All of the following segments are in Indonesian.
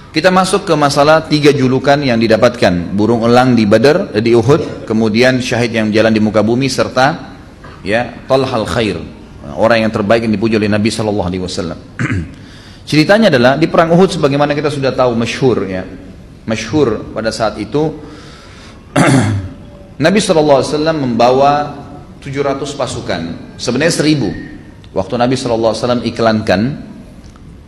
Kita masuk ke masalah 3 julukan yang didapatkan. Burung elang di Badar, di Uhud, kemudian syahid yang jalan di muka bumi, serta ya Talhal Khair, orang yang terbaik yang dipuji oleh Nabi SAW. Ceritanya adalah di perang Uhud, sebagaimana kita sudah tahu, masyhur ya, masyhur pada saat itu Nabi SAW membawa 700 pasukan, sebenarnya 1000. Waktu Nabi SAW iklankan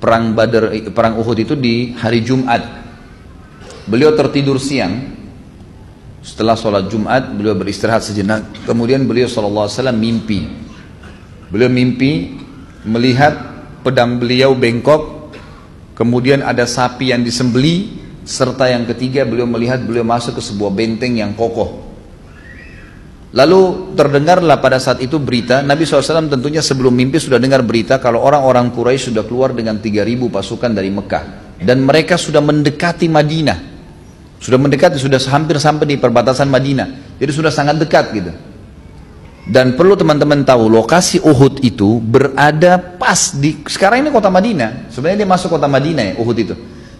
perang Badar, perang Uhud itu di hari Jumat. Beliau tertidur siang. Setelah sholat Jumat, beliau beristirahat sejenak. Kemudian beliau SAW mimpi. Beliau mimpi melihat pedang beliau bengkok. Kemudian ada sapi yang disembeli. Serta yang ketiga, beliau melihat beliau masuk ke sebuah benteng yang kokoh. Lalu terdengarlah pada saat itu berita, Nabi SAW tentunya sebelum mimpi sudah dengar berita kalau orang-orang Quraisy sudah keluar dengan 3.000 pasukan dari Mekah. Dan mereka sudah mendekati Madinah. Sudah mendekati, sudah hampir sampai di perbatasan Madinah. Jadi sudah sangat dekat gitu. Dan perlu teman-teman tahu, lokasi Uhud itu berada pas di, sekarang ini kota Madinah. Sebenarnya dia masuk kota Madinah ya, Uhud itu.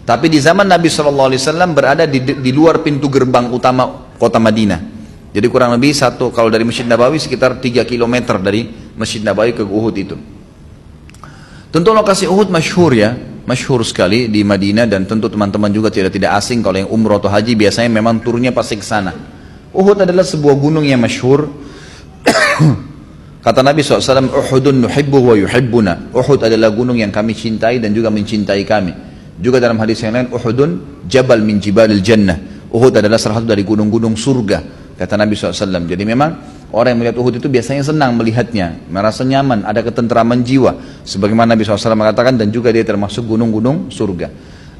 Tapi di zaman Nabi SAW berada di luar pintu gerbang utama kota Madinah. Jadi kurang lebih kalau dari Masjid Nabawi sekitar 3 km dari Masjid Nabawi ke Uhud itu. Tentu lokasi Uhud masyhur ya, masyhur sekali di Madinah, dan tentu teman-teman juga tidak asing kalau yang umroh atau haji biasanya memang turunnya pasti ke sana. Uhud adalah sebuah gunung yang masyhur. Kata Nabi SAW, Uhudun nuhibbu wa yuhibbuna. Uhud adalah gunung yang kami cintai dan juga mencintai kami. Juga dalam hadis yang lain, Uhudun jabal min jibalil jannah. Uhud adalah salah satu dari gunung-gunung surga, kata Nabi SAW. Jadi memang orang yang melihat Uhud itu biasanya senang melihatnya, merasa nyaman, ada ketentraman jiwa, sebagaimana Nabi SAW mengatakan, dan juga dia termasuk gunung-gunung surga.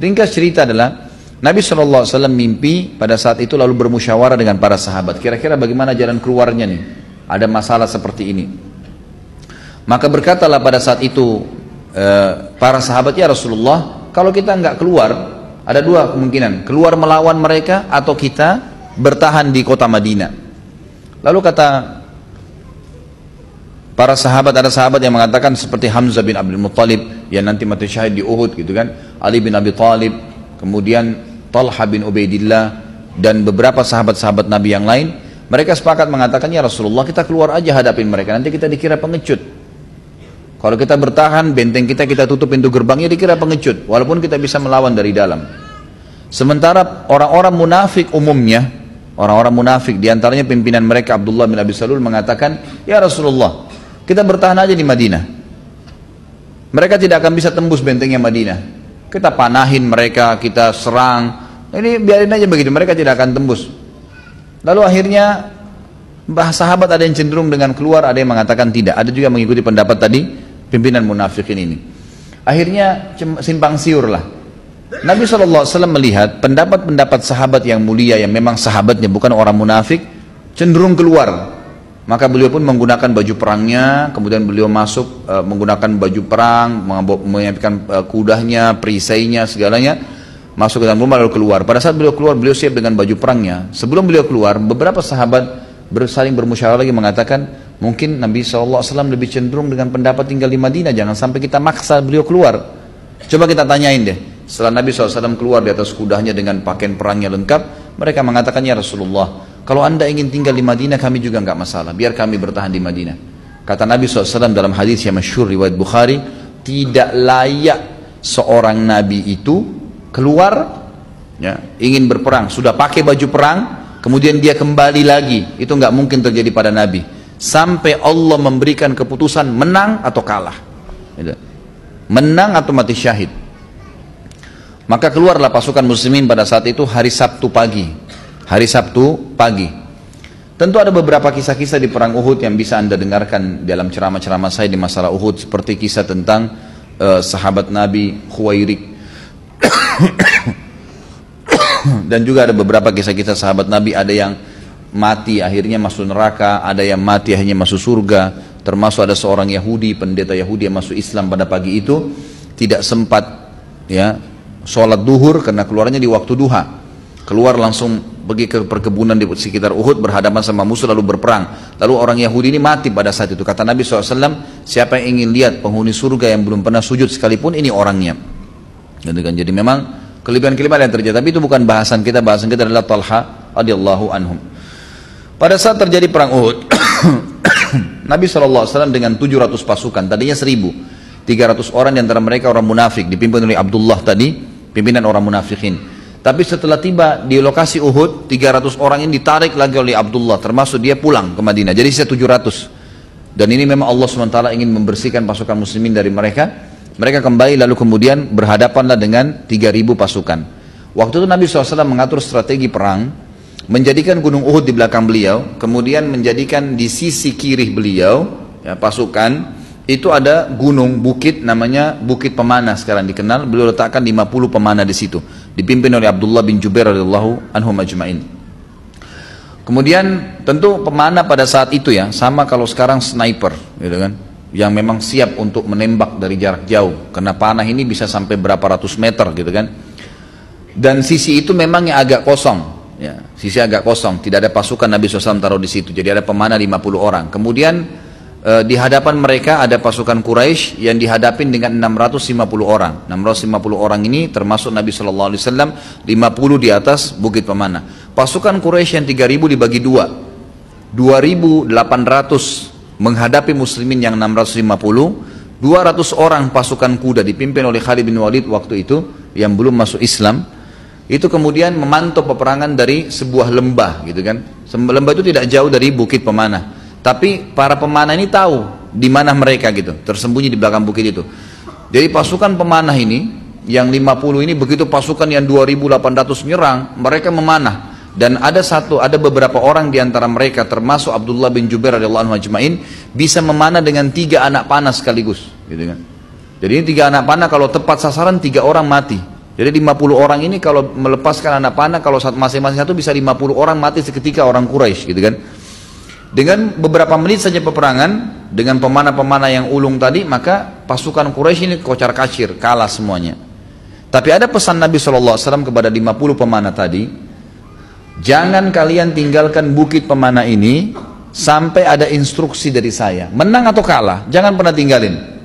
Ringkas cerita adalah Nabi SAW mimpi pada saat itu, lalu bermusyawarah dengan para sahabat, kira-kira bagaimana jalan keluarnya nih, ada masalah seperti ini. Maka berkatalah pada saat itu para sahabat, ya Rasulullah, kalau kita nggak keluar, ada 2 kemungkinan, keluar melawan mereka atau kita bertahan di kota Madinah. Lalu kata para sahabat, ada sahabat yang mengatakan seperti Hamzah bin Abdul Muttalib yang nanti mati syahid di Uhud gitu kan, Ali bin Abi Thalib, kemudian Talha bin Ubaidillah, dan beberapa sahabat-sahabat Nabi yang lain. Mereka sepakat mengatakan, ya Rasulullah, kita keluar aja hadapin mereka, nanti kita dikira pengecut. Kalau kita bertahan, benteng kita tutup pintu gerbangnya, dikira pengecut, walaupun kita bisa melawan dari dalam. Sementara orang-orang munafik umumnya, orang-orang munafik diantaranya pimpinan mereka Abdullah bin Abi Salul mengatakan, ya Rasulullah, kita bertahan aja di Madinah. Mereka tidak akan bisa tembus bentengnya Madinah. Kita panahin mereka, kita serang, ini biarin aja begitu, mereka tidak akan tembus. Lalu akhirnya sahabat ada yang cenderung dengan keluar, ada yang mengatakan tidak, ada juga mengikuti pendapat tadi pimpinan munafikin ini. Akhirnya simpang siur lah. Nabi SAW melihat pendapat-pendapat sahabat yang mulia, yang memang sahabatnya bukan orang munafik, cenderung keluar. Maka beliau pun menggunakan baju perangnya, kemudian beliau masuk menggunakan baju perang, menyiapkan kudanya, perisainya, segalanya, masuk ke dalam rumah lalu keluar. Pada saat beliau keluar, beliau siap dengan baju perangnya. Sebelum beliau keluar, beberapa sahabat saling bermusyawarah lagi mengatakan, mungkin Nabi SAW lebih cenderung dengan pendapat tinggal di Madinah, jangan sampai kita maksa beliau keluar. Coba kita tanyain deh. Setelah Nabi SAW keluar di atas kudanya dengan pakaian perangnya lengkap, mereka mengatakan, ya Rasulullah, kalau anda ingin tinggal di Madinah, kami juga enggak masalah, biar kami bertahan di Madinah. Kata Nabi SAW dalam hadis yang masyhur riwayat Bukhari, tidak layak seorang Nabi itu keluar ya, ingin berperang, sudah pakai baju perang, kemudian dia kembali lagi, itu enggak mungkin terjadi pada Nabi, sampai Allah memberikan keputusan menang atau kalah, menang atau mati syahid. Maka keluarlah pasukan muslimin pada saat itu hari Sabtu pagi. Hari Sabtu pagi. Tentu ada beberapa kisah-kisah di perang Uhud yang bisa anda dengarkan dalam ceramah-ceramah saya di masalah Uhud, seperti kisah tentang sahabat Nabi Khuwairik. Dan juga ada beberapa kisah-kisah sahabat Nabi, ada yang mati akhirnya masuk neraka, ada yang mati akhirnya masuk surga. Termasuk ada seorang Yahudi, pendeta Yahudi yang masuk Islam pada pagi itu, tidak sempat ya sholat duhur karena keluarnya di waktu duha. Keluar langsung pergi ke perkebunan di sekitar Uhud, berhadapan sama musuh lalu berperang. Lalu orang Yahudi ini mati pada saat itu. Kata Nabi SAW, siapa yang ingin lihat penghuni surga yang belum pernah sujud sekalipun, ini orangnya. Jadi memang kelebihan-kelebihan yang terjadi. Tapi itu bukan bahasan kita adalah Talha radhiyallahu anhum. Pada saat terjadi perang Uhud, Nabi SAW dengan 700 pasukan, tadinya 1.000, 300 orang di antara mereka orang munafik, dipimpin oleh Abdullah tadi, pimpinan orang munafikin. Tapi setelah tiba di lokasi Uhud, 300 orang ini ditarik lagi oleh Abdullah, termasuk dia pulang ke Madinah. Jadi sisa 700. Dan ini memang Allah SWT ingin membersihkan pasukan muslimin dari mereka. Mereka kembali lalu kemudian berhadapanlah dengan 3.000 pasukan. Waktu itu Nabi SAW mengatur strategi perang, menjadikan gunung Uhud di belakang beliau, kemudian menjadikan di sisi kiri beliau, ya, pasukan, itu ada gunung, bukit, namanya Bukit Pemanah sekarang dikenal. Beliau letakkan 50 pemanah di situ, dipimpin oleh Abdullah bin Jubair radhiyallahu anhum ajma'in. Kemudian tentu pemanah pada saat itu ya, sama kalau sekarang sniper, gitu kan, yang memang siap untuk menembak dari jarak jauh, karena panah ini bisa sampai berapa ratus meter, gitu kan. Dan sisi itu memang yang agak kosong. Ya, sisi agak kosong, tidak ada pasukan Nabi SAW taruh di situ. Jadi ada pemanah 50 orang. Kemudian di hadapan mereka ada pasukan Quraisy yang dihadapin dengan 650 orang. 650 orang ini termasuk Nabi SAW, 50 di atas Bukit Pemanah. Pasukan Quraisy yang 3.000 dibagi dua. 2.800 menghadapi muslimin yang 650. 200 orang pasukan kuda dipimpin oleh Khalid bin Walid waktu itu yang belum masuk Islam. Itu kemudian memantau peperangan dari sebuah lembah, gitu kan. Lembah itu tidak jauh dari Bukit Pemanah. Tapi para pemanah ini tahu di mana mereka, gitu, tersembunyi di belakang bukit itu. Jadi pasukan pemanah ini yang 50 ini, begitu pasukan yang 2.800 menyerang, mereka memanah. Dan ada beberapa orang di antara mereka, termasuk Abdullah bin Jubair radhiyallahu anhu ajma'in, bisa memanah dengan 3 anak panah sekaligus, gitu kan. Jadi ini 3 anak panah, kalau tepat sasaran 3 orang mati. Jadi 50 orang ini kalau melepaskan anak panah, kalau masing-masing satu bisa 50 orang mati seketika orang Quraisy, gitu kan. Dengan beberapa menit saja peperangan dengan pemanah-pemanah yang ulung tadi, maka pasukan Quraisy ini kocar kacir, kalah semuanya. Tapi ada pesan Nabi SAW kepada 50 pemanah tadi, jangan kalian tinggalkan Bukit Pemanah ini sampai ada instruksi dari saya, menang atau kalah, jangan pernah tinggalin.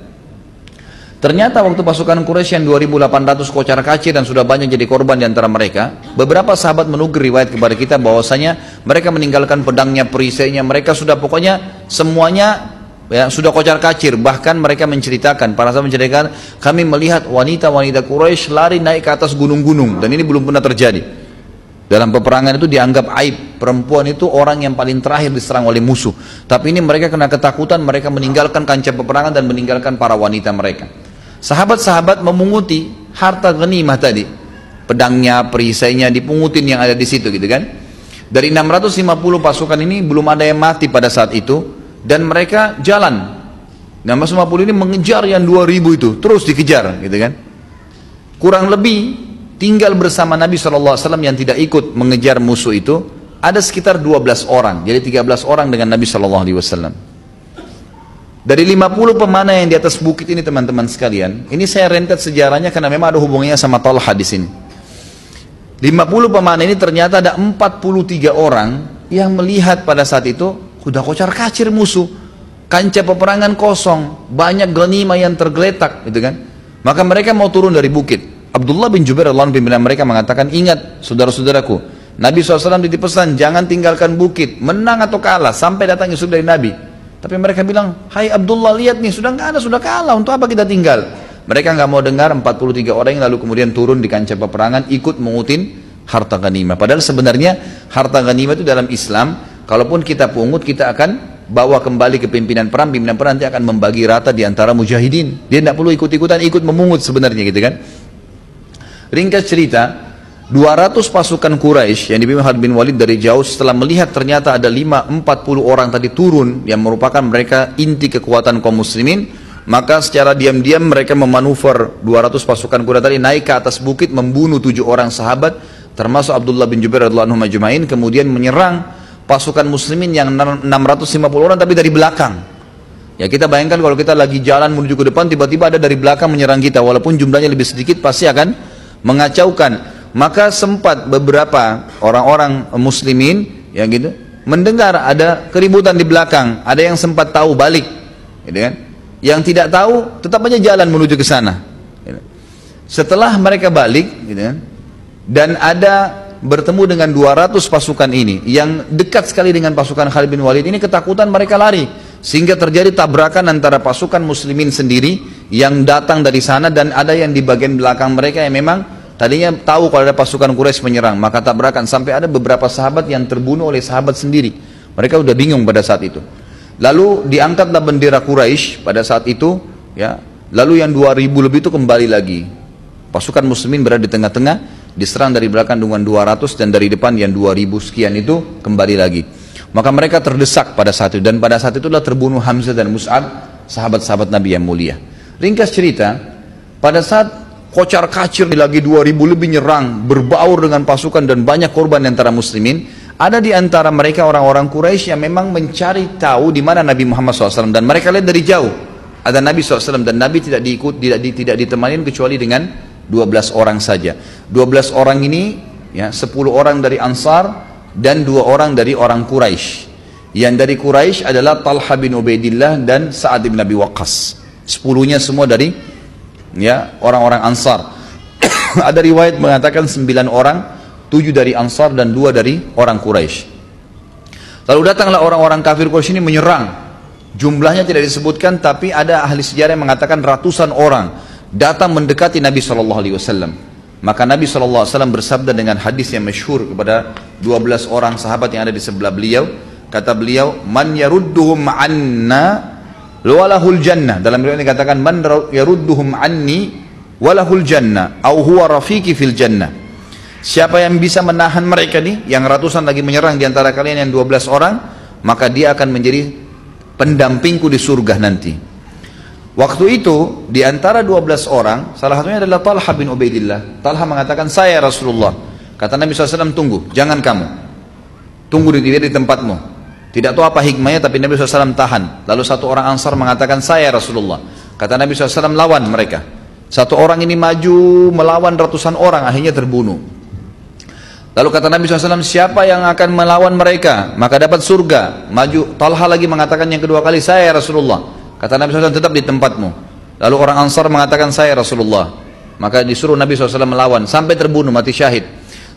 Ternyata waktu pasukan Quraisy yang 2.800 kocar kacir dan sudah banyak jadi korban di antara mereka, beberapa sahabat menukir riwayat kepada kita bahwasanya mereka meninggalkan pedangnya, perisainya, mereka sudah pokoknya semuanya ya, sudah kocar kacir. Bahkan mereka menceritakan, para sahabat menceritakan, kami melihat wanita-wanita Quraisy lari naik ke atas gunung-gunung, dan ini belum pernah terjadi. Dalam peperangan itu dianggap aib, perempuan itu orang yang paling terakhir diserang oleh musuh. Tapi ini mereka kena ketakutan, mereka meninggalkan kancah peperangan dan meninggalkan para wanita mereka. Sahabat-sahabat memunguti harta ghanimah tadi, pedangnya, perisainya dipungutin yang ada di situ, gitu kan. Dari 650 pasukan ini belum ada yang mati pada saat itu, dan mereka jalan. 650 ini mengejar yang 2000 itu, terus dikejar, gitu kan. Kurang lebih tinggal bersama Nabi SAW yang tidak ikut mengejar musuh itu ada sekitar 12 orang, jadi 13 orang dengan Nabi SAW. Dari 50 pemanah yang di atas bukit ini, teman-teman sekalian, ini saya rentet sejarahnya karena memang ada hubungannya sama Talha di sini. 50 pemanah ini ternyata ada 43 orang yang melihat pada saat itu sudah kocar kacir musuh, kancah peperangan kosong, banyak ghanimah yang tergeletak, gitu kan. Maka mereka mau turun dari bukit. Abdullah bin Jubair radhiyallahu anhu pimpinan mereka mengatakan, ingat saudara-saudaraku, Nabi SAW dipesan jangan tinggalkan bukit, menang atau kalah sampai datang Yusuf dari Nabi. Tapi mereka bilang, hai Abdullah, lihat nih, sudah nggak ada, sudah kalah, untuk apa kita tinggal? Mereka nggak mau dengar. 43 orang yang lalu kemudian turun di kancah peperangan, ikut mengutin harta ghanimah. Padahal sebenarnya harta ghanimah itu dalam Islam, kalaupun kita pungut, kita akan bawa kembali ke pimpinan perang nanti akan membagi rata di antara mujahidin. Dia tidak perlu ikut-ikutan, ikut memungut sebenarnya, gitu kan. Ringkas cerita, 200 pasukan Quraisy yang dipimpin Khalid bin Walid dari jauh, setelah melihat ternyata ada 40 orang tadi turun yang merupakan mereka inti kekuatan kaum muslimin, maka secara diam-diam mereka memanuver 200 pasukan kuda tadi naik ke atas bukit, membunuh 7 orang sahabat termasuk Abdullah bin Jubair radhiyallahu anhu majma'in, kemudian menyerang pasukan muslimin yang 650 orang tapi dari belakang. Ya, kita bayangkan kalau kita lagi jalan menuju ke depan, tiba-tiba ada dari belakang menyerang kita, walaupun jumlahnya lebih sedikit pasti akan mengacaukan. Maka sempat beberapa orang-orang muslimin ya gitu mendengar ada keributan di belakang, ada yang sempat tahu balik, gitu kan. Yang tidak tahu tetap aja jalan menuju ke sana. Gitu. Setelah mereka balik, gitu kan, dan ada bertemu dengan 200 pasukan ini yang dekat sekali dengan pasukan Khalid bin Walid ini, ketakutan mereka lari, sehingga terjadi tabrakan antara pasukan muslimin sendiri yang datang dari sana dan ada yang di bagian belakang mereka yang memang tadinya tahu kalau ada pasukan Quraisy menyerang, maka tabrakan sampai ada beberapa sahabat yang terbunuh oleh sahabat sendiri. Mereka udah bingung pada saat itu. Lalu diangkatlah bendera Quraisy pada saat itu, ya. Lalu yang 2000 lebih itu kembali lagi. Pasukan muslimin berada di tengah-tengah, diserang dari belakang dengan 200 dan dari depan yang 2000 sekian itu kembali lagi. Maka mereka terdesak pada saat itu, dan pada saat itulah terbunuh Hamzah dan Mus'ab, sahabat-sahabat Nabi yang mulia. Ringkas cerita, pada saat kocar kacir lagi 2000 lebih nyerang, berbaur dengan pasukan dan banyak korban antara muslimin, ada di antara mereka orang-orang Quraisy yang memang mencari tahu di mana Nabi Muhammad SAW, dan mereka lihat dari jauh ada Nabi SAW, dan Nabi tidak ditemani kecuali dengan 12 orang saja. 12 orang ini, ya, 10 orang dari Ansar dan 2 orang dari orang Quraisy. Yang dari Quraisy adalah Talha bin Ubaidillah dan Sa'ad bin Abi Waqqas. 10-nya semua dari, ya, orang-orang Ansar. Ada riwayat mengatakan 9 orang, 7 dari Ansar dan 2 dari orang Quraisy. Lalu datanglah orang-orang kafir Quraisy ini menyerang. Jumlahnya tidak disebutkan, tapi ada ahli sejarah yang mengatakan ratusan orang datang mendekati Nabi SAW. Maka Nabi SAW bersabda dengan hadis yang masyhur kepada 12 orang sahabat yang ada di sebelah beliau. Kata beliau, man yarudduhum anna walahul jannah. Dalam riwayat dikatakan, man yarudduhum anni walahul jannah, au huwa rafiqi fil jannah. Siapa yang bisa menahan mereka nih, yang ratusan lagi menyerang di antara kalian yang 12 orang, maka dia akan menjadi pendampingku di surga nanti. Waktu itu di antara 12 orang, salah satunya adalah Talha bin Ubaidillah. Talha mengatakan, saya Rasulullah. Kata Nabi SAW, tunggu, jangan kamu. Tunggu di tempatmu. Tidak tahu apa hikmahnya, tapi Nabi SAW tahan. Lalu satu orang Ansar mengatakan, saya Rasulullah. Kata Nabi SAW, lawan mereka. Satu orang ini maju melawan ratusan orang, akhirnya terbunuh. Lalu kata Nabi SAW, siapa yang akan melawan mereka, maka dapat surga. Maju. Talha lagi mengatakan yang kedua kali, saya Rasulullah. Kata Nabi SAW, tetap di tempatmu. Lalu orang Ansar mengatakan, saya Rasulullah. Maka disuruh Nabi SAW melawan, sampai terbunuh, mati syahid.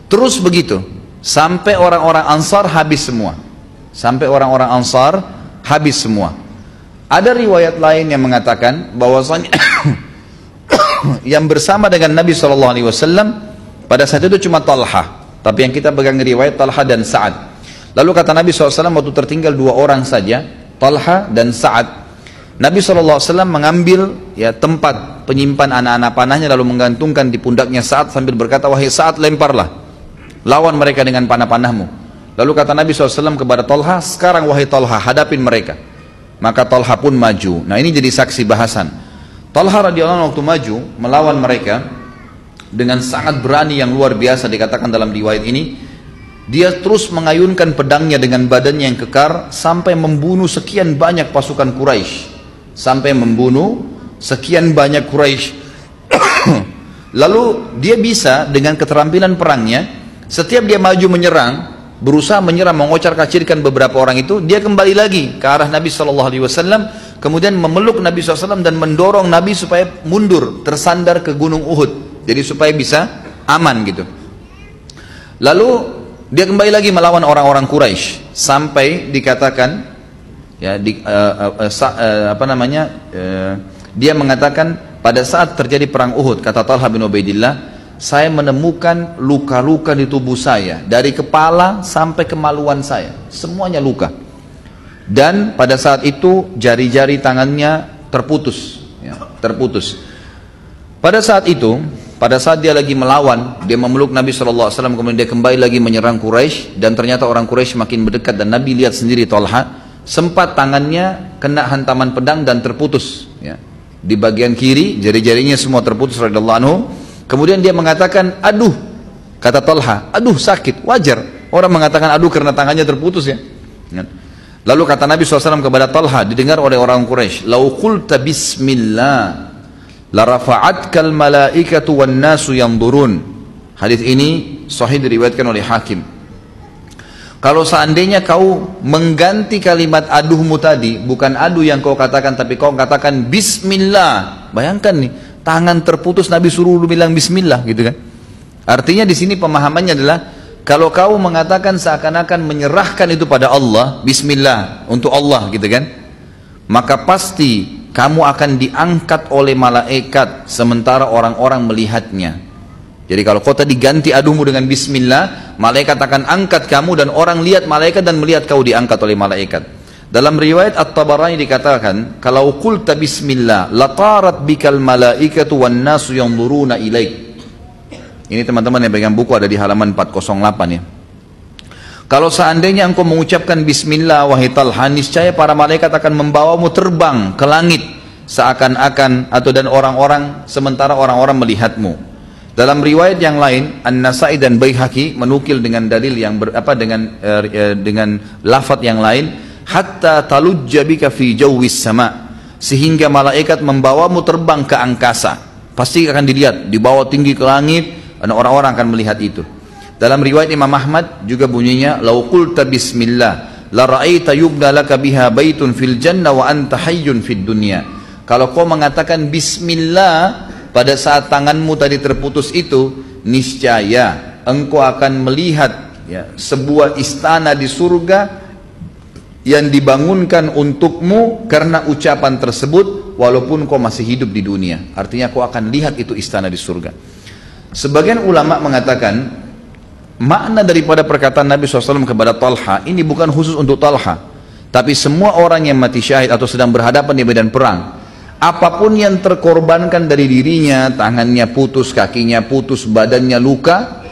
Terus begitu, sampai orang-orang Ansar habis semua. Sampai orang-orang Ansar habis semua. Ada riwayat lain yang mengatakan bahwasanya yang bersama dengan Nabi SAW pada saat itu cuma Talha. Tapi yang kita pegang riwayat Talha dan Sa'ad. Lalu kata Nabi SAW, waktu tertinggal 2 orang saja, Talha dan Sa'ad, Nabi SAW mengambil, ya, tempat penyimpan anak-anak panahnya, lalu menggantungkan di pundaknya Sa'ad sambil berkata, wahai Sa'ad, lemparlah, lawan mereka dengan panah-panahmu. Lalu kata Nabi SAW kepada Talha, sekarang wahai Talha, hadapin mereka. Maka Talha pun maju. Nah, ini jadi saksi bahasan. Talha radhiyallahu anhu waktu maju melawan mereka dengan sangat berani yang luar biasa, dikatakan dalam riwayat ini, dia terus mengayunkan pedangnya dengan badannya yang kekar sampai membunuh sekian banyak pasukan Quraisy. Sampai membunuh sekian banyak Quraisy. Lalu dia bisa dengan keterampilan perangnya, setiap dia maju menyerang, berusaha menyerang, mengocar-kacirkan beberapa orang itu, dia kembali lagi ke arah Nabi SAW, kemudian memeluk Nabi SAW dan mendorong Nabi supaya mundur, tersandar ke gunung Uhud, jadi supaya bisa aman gitu. Lalu dia kembali lagi melawan orang-orang Quraisy sampai dikatakan, ya, dia mengatakan, pada saat terjadi perang Uhud, kata Talha bin Ubaidillah, saya menemukan luka-luka di tubuh saya, dari kepala sampai kemaluan saya, semuanya luka. Dan pada saat itu jari-jari tangannya terputus, ya, terputus. Pada saat itu, pada saat dia lagi melawan, dia memeluk Nabi SAW, kemudian dia kembali lagi menyerang Quraisy, dan ternyata orang Quraisy makin mendekat, dan Nabi lihat sendiri Talha, sempat tangannya kena hantaman pedang dan terputus, ya. Di bagian kiri jari-jarinya semua terputus radhiyallahu anhu. Kemudian dia mengatakan, aduh, kata Talha, aduh sakit, wajar orang mengatakan aduh karena tangannya terputus, ya. Lalu kata Nabi SAW kepada Talha, didengar oleh orang Quraisy, lau qulta bismillah la rafa'atkal malaikatu wan nasu yanzurun. Hadis ini sahih diriwayatkan oleh Hakim. Kalau seandainya kau mengganti kalimat aduhmu tadi, bukan aduh yang kau katakan, tapi kau katakan bismillah. Bayangkan nih, tangan terputus Nabi suruh bilang bismillah gitu kan. Artinya di sini pemahamannya adalah kalau kau mengatakan seakan-akan menyerahkan itu pada Allah, bismillah untuk Allah gitu kan, maka pasti kamu akan diangkat oleh malaikat sementara orang-orang melihatnya. Jadi kalau kau tadi ganti aduhmu dengan bismillah, malaikat akan angkat kamu dan orang lihat malaikat dan melihat kau diangkat oleh malaikat. Dalam riwayat At-Tabarani dikatakan, kalau qulta bismillah latarat bikal malaikatu wan nasu yanzuruna ilaik. Ini teman-teman yang pegang buku ada di halaman 408 ya. Kalau seandainya engkau mengucapkan bismillah wahai Talha, niscaya para malaikat akan membawamu terbang ke langit seakan-akan atau dan orang-orang sementara orang-orang melihatmu. Dalam riwayat yang lain, An-Nasai dan Baihaqi menukil dengan dalil yang dengan lafaz yang lain, hatta talujja bika fi jawwis sama, sehingga malaikat membawamu terbang ke angkasa. Pasti akan dilihat, dibawa tinggi ke langit. Dan orang-orang akan melihat itu. Dalam riwayat Imam Ahmad juga bunyinya, "Lau qulta bismillah la ra'aita yubna laka biha baitun fil jannah wa anta hayyun fid dunya." Kalau kau mengatakan bismillah pada saat tanganmu tadi terputus itu, niscaya engkau akan melihat ya, sebuah istana di surga yang dibangunkan untukmu karena ucapan tersebut walaupun kau masih hidup di dunia. Artinya kau akan lihat itu istana di surga. Sebagian ulama mengatakan makna daripada perkataan Nabi SAW kepada Talha ini bukan khusus untuk Talha, tapi semua orang yang mati syahid atau sedang berhadapan di medan perang, apapun yang terkorbankan dari dirinya, tangannya putus, kakinya putus, badannya luka,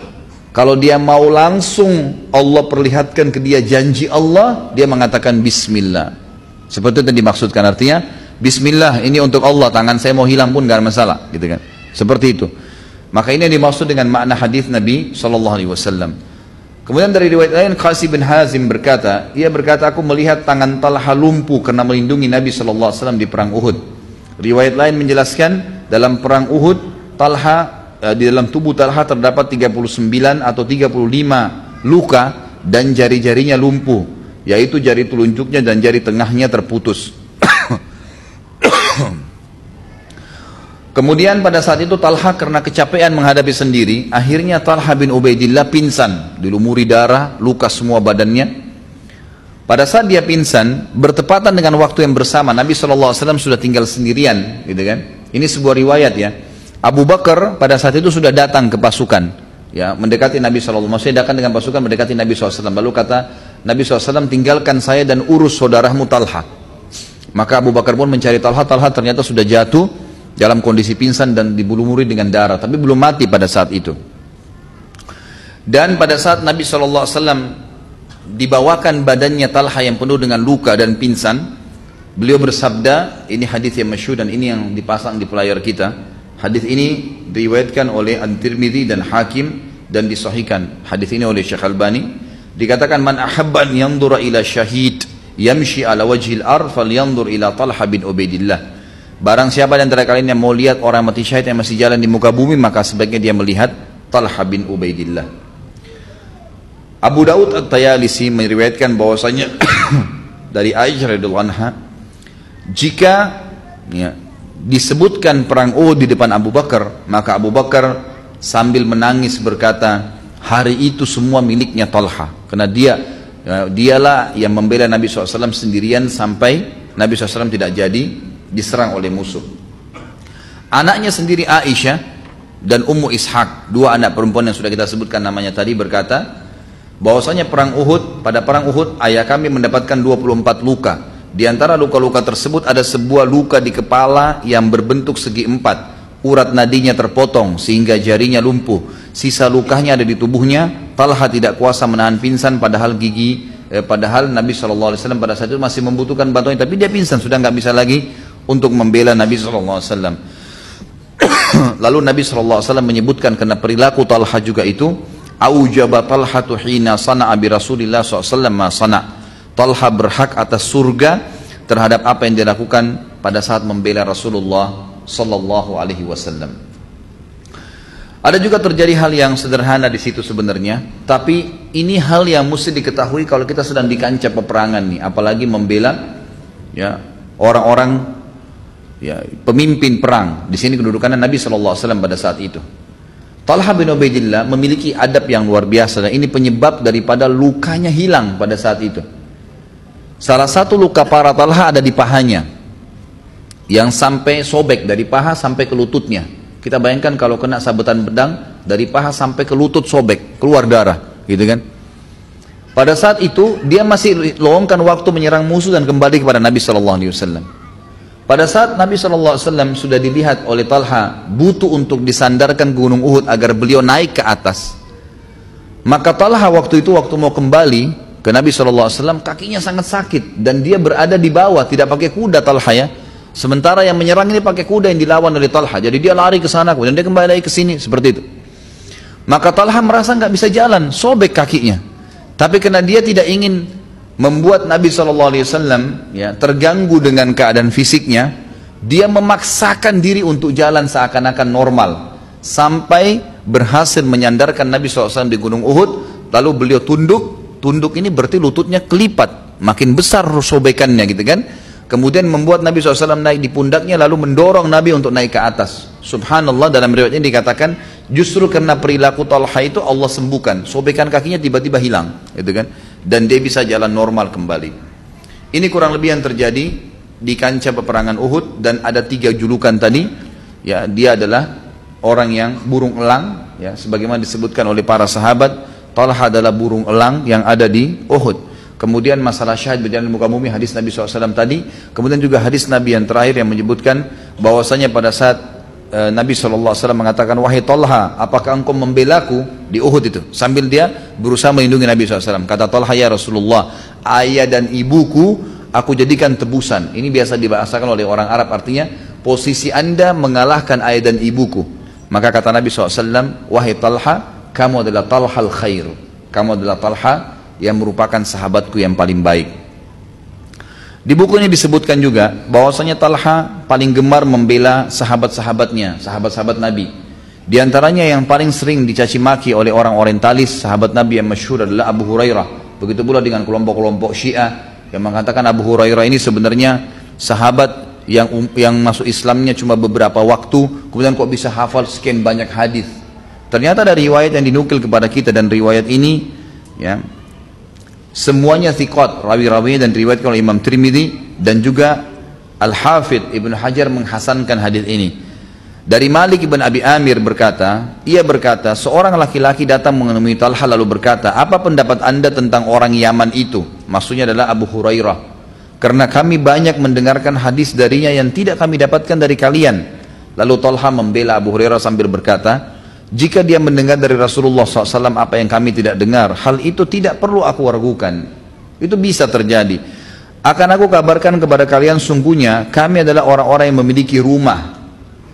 kalau dia mau langsung Allah perlihatkan ke dia janji Allah, dia mengatakan bismillah. Seperti itu yang dimaksudkan, artinya bismillah ini untuk Allah, tangan saya mau hilang pun gak ada masalah gitu kan. Seperti itu. Maka ini yang dimaksud dengan makna hadis Nabi SAW. Kemudian dari riwayat lain, Qasi bin Hazim berkata, ia berkata, aku melihat tangan Talha lumpuh karena melindungi Nabi SAW di perang Uhud. Riwayat lain menjelaskan, dalam perang Uhud, Talha, di dalam tubuh Talha terdapat 39 atau 35 luka dan jari-jarinya lumpuh, yaitu jari telunjuknya dan jari tengahnya terputus. Kemudian pada saat itu Talha karena kecapean menghadapi sendiri, akhirnya Talha bin Ubaidillah pingsan, dilumuri darah, luka semua badannya. Pada saat dia pingsan, bertepatan dengan waktu yang bersama, Nabi SAW sudah tinggal sendirian, gitu kan? Ini sebuah riwayat ya. Abu Bakar pada saat itu sudah datang ke pasukan, ya, mendekati Nabi SAW. Maksudnya datang dengan pasukan mendekati Nabi SAW. Lalu kata Nabi SAW, tinggalkan saya dan urus saudaramu Talha. Maka Abu Bakar pun mencari Talha. Talha ternyata sudah jatuh dalam kondisi pingsan dan dilumuri dengan darah, tapi belum mati pada saat itu. Dan pada saat Nabi SAW dibawakan badannya Talha yang penuh dengan luka dan pingsan, beliau bersabda, ini hadis yang masyhur dan ini yang dipasang di player kita. Hadis ini diriwayatkan oleh At-Tirmidzi dan Hakim dan disahihkan hadis ini oleh Syekh Albani. Dikatakan, man ahabban yanzura ila syahid yamshi ala wajhil ard falyanzur ila Talha bin Ubaidillah. Barang siapa di antara kalian yang mau lihat orang mati syahid yang masih jalan di muka bumi, maka sebaiknya dia melihat Talha bin Ubaidillah. Abu Daud At-Tayalisi meriwayatkan bahwasanya dari Aisyah radhiyallahu anha, jika ya, disebutkan perang Uhud di depan Abu Bakar, maka Abu Bakar sambil menangis berkata, hari itu semua miliknya Talha, karena dialah yang membela Nabi SAW sendirian sampai Nabi SAW tidak jadi diserang oleh musuh. Anaknya sendiri Aisyah dan Ummu Ishaq, dua anak perempuan yang sudah kita sebutkan namanya tadi, berkata bahwasanya perang Uhud, pada perang Uhud ayah kami mendapatkan 24 luka. Di antara luka-luka tersebut ada sebuah luka di kepala yang berbentuk segi empat, urat nadinya terpotong sehingga jarinya lumpuh. Sisa lukanya ada di tubuhnya. Talha tidak kuasa menahan pingsan, padahal Nabi SAW pada saat itu masih membutuhkan bantuan, tapi dia pingsan, sudah nggak bisa lagi untuk membela Nabi SAW. Lalu Nabi SAW menyebutkan karena perilaku Talha juga itu, aujaba Talhatu hina sana'a bi Rasulillah SAW ma sana'. Talha berhak atas surga terhadap apa yang dilakukan pada saat membela Rasulullah SAW. Ada juga terjadi hal yang sederhana di situ sebenarnya, tapi ini hal yang mesti diketahui kalau kita sedang di kancah peperangan nih, apalagi membela ya orang-orang ya, pemimpin perang. Di sini kedudukannya Nabi SAW pada saat itu. Talha bin Ubaidillah memiliki adab yang luar biasa, dan ini penyebab daripada lukanya hilang pada saat itu. Salah satu luka parah Talha ada di pahanya, yang sampai sobek dari paha sampai ke lututnya. Kita bayangkan kalau kena sabetan pedang, dari paha sampai ke lutut sobek, keluar darah, gitu kan. Pada saat itu dia masih luangkan waktu menyerang musuh dan kembali kepada Nabi SAW. Pada saat Nabi SAW sudah dilihat oleh Talha butuh untuk disandarkan gunung Uhud agar beliau naik ke atas, maka Talha waktu itu waktu mau kembali ke Nabi SAW kakinya sangat sakit dan dia berada di bawah, tidak pakai kuda Talha ya. Sementara yang menyerang ini pakai kuda yang dilawan oleh Talha, jadi dia lari ke sana kemudian dia kembali lagi ke sini seperti itu. Maka Talha merasa nggak bisa jalan, sobek kakinya. Tapi karena dia tidak ingin membuat Nabi SAW ya, terganggu dengan keadaan fisiknya, dia memaksakan diri untuk jalan seakan-akan normal sampai berhasil menyandarkan Nabi SAW di gunung Uhud. Lalu beliau tunduk ini berarti lututnya kelipat, makin besar sobekannya gitu kan. Kemudian membuat Nabi SAW naik di pundaknya, lalu mendorong Nabi untuk naik ke atas. Subhanallah, dalam riwayat ini dikatakan justru karena perilaku Talha itu Allah sembuhkan, sobekan kakinya tiba-tiba hilang gitu kan, dan dia bisa jalan normal kembali. Ini kurang lebih yang terjadi di kancah peperangan Uhud, dan ada 3 julukan tadi ya. Dia adalah orang yang burung elang ya, sebagaimana disebutkan oleh para sahabat. Talha adalah burung elang yang ada di Uhud. Kemudian masalah syahid berjalan di muka bumi, hadis Nabi SAW tadi. Kemudian juga hadis Nabi yang terakhir yang menyebutkan bahwasanya pada saat Nabi SAW mengatakan, wahai Talha, apakah engkau membelaku di Uhud itu? Sambil dia berusaha melindungi Nabi SAW. Kata Talha, ya Rasulullah, ayah dan ibuku aku jadikan tebusan. Ini biasa dibahasakan oleh orang Arab, artinya posisi anda mengalahkan ayah dan ibuku. Maka kata Nabi SAW, wahai Talha, kamu adalah Talhal khair. Kamu adalah Talha yang merupakan sahabatku yang paling baik. Di buku ini disebutkan juga bahwasanya Talha paling gemar membela sahabat-sahabatnya, sahabat-sahabat Nabi. Di antaranya yang paling sering dicaci maki oleh orang orientalis, sahabat Nabi yang masyhur adalah Abu Hurairah. Begitu pula dengan kelompok-kelompok Syiah yang mengatakan Abu Hurairah ini sebenarnya sahabat yang masuk Islamnya cuma beberapa waktu, kemudian kok bisa hafal sekian banyak hadis. Ternyata dari riwayat yang dinukil kepada kita, dan riwayat ini ya, semuanya thiqat, rawi-rawinya, dan diriwayatkan oleh Imam Tirmidzi, dan juga Al-Hafidh Ibnu Hajar menghasankan hadis ini. Dari Malik ibn Abi Amir berkata, ia berkata, seorang laki-laki datang menemui Talha lalu berkata, apa pendapat anda tentang orang Yaman itu? Maksudnya adalah Abu Hurairah. Karena kami banyak mendengarkan hadis darinya yang tidak kami dapatkan dari kalian. Lalu Talha membela Abu Hurairah sambil berkata, jika dia mendengar dari Rasulullah SAW apa yang kami tidak dengar, hal itu tidak perlu aku ragukan. Itu bisa terjadi. Akan aku kabarkan kepada kalian, sungguhnya kami adalah orang-orang yang memiliki rumah.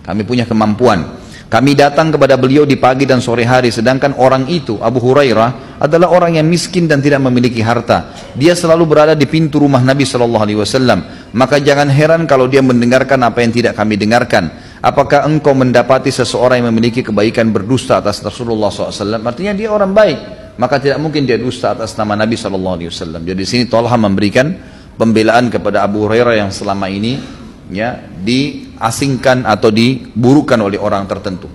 Kami punya kemampuan. Kami datang kepada beliau di pagi dan sore hari, sedangkan orang itu, Abu Hurairah, adalah orang yang miskin dan tidak memiliki harta. Dia selalu berada di pintu rumah Nabi SAW. Maka jangan heran kalau dia mendengarkan apa yang tidak kami dengarkan. Apakah engkau mendapati seseorang yang memiliki kebaikan berdusta atas Rasulullah SAW? Artinya dia orang baik, maka tidak mungkin dia dusta atas nama Nabi SAW. Jadi di sini Talha memberikan pembelaan kepada Abu Hurairah yang selama ini ya diasingkan atau diburukan oleh orang tertentu.